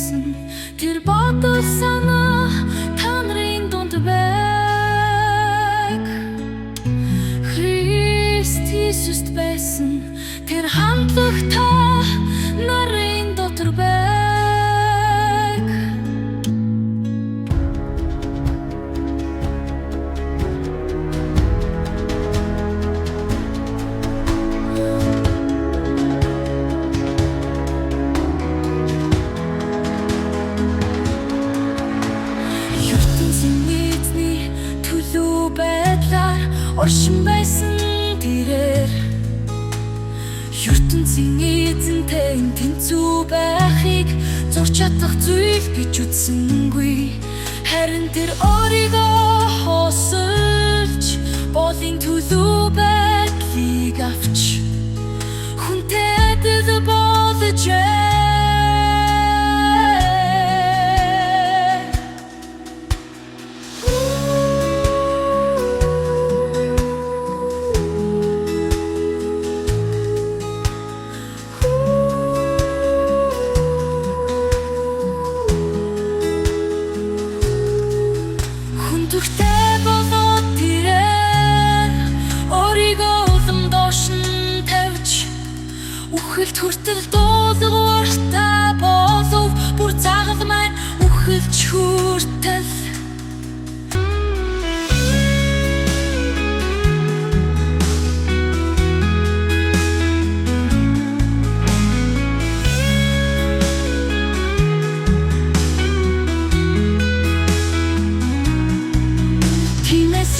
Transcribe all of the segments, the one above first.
байсан тэр бодол санаа та нарын дунд байг. Христ Иесуст байсан тэр хандлага та нарын дотор байг. Оршин байсан тэрээр ертөнцийн эзэнтэй тэнцүү байхыг зурж чадах зүйл гэж үзсэнгүй. Харин тэр өөрийгөө хосолж болын төлөө байдлыг авч хүнтэй адил болж Хүндрэлтэй болоод тэрээр өөрийгөө улам доош нь тавьж үхэлд хүртэл дуулууртай болов. Бүр цагаал маань үхэлж хүртэл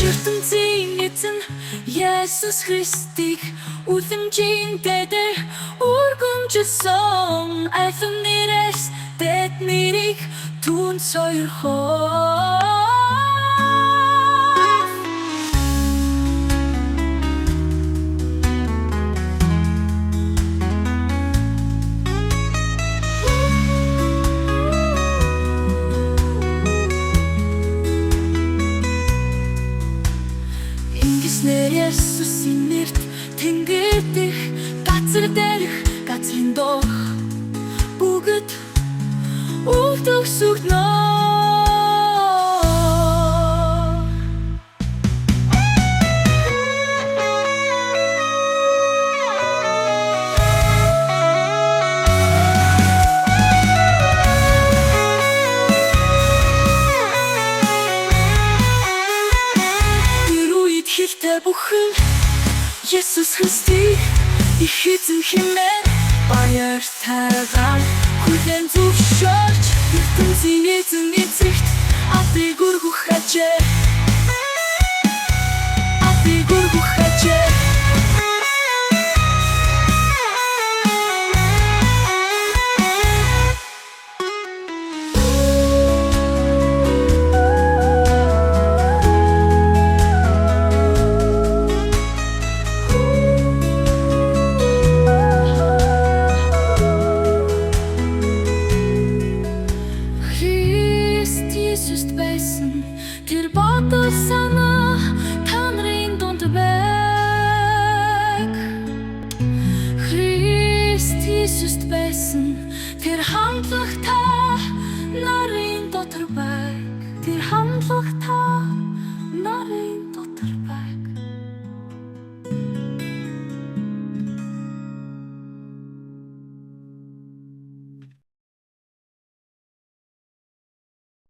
ертөнцийн эзэн Есүс Христийг үлэмжинтэй дээр өргөмжилсөн. Айлын нэрээс дэд нэрийг түн сойрхоо. Есүсийн нэрт тэнгэр дэх газар дээрх газрын дох бүгд өвдөгсөгнө. Бүхэн Есүс Христийг их эзэн хэмээн баяртайгаар хүлээн зөвшөөрч ертөнцийн эзэн эцэгт адыг өргөх ажээ. Тэр бодол санаа та нарын дунд байг. Христ Иесуст байсан тэр хандлага та нарын дотор байг. Тэр хандлага та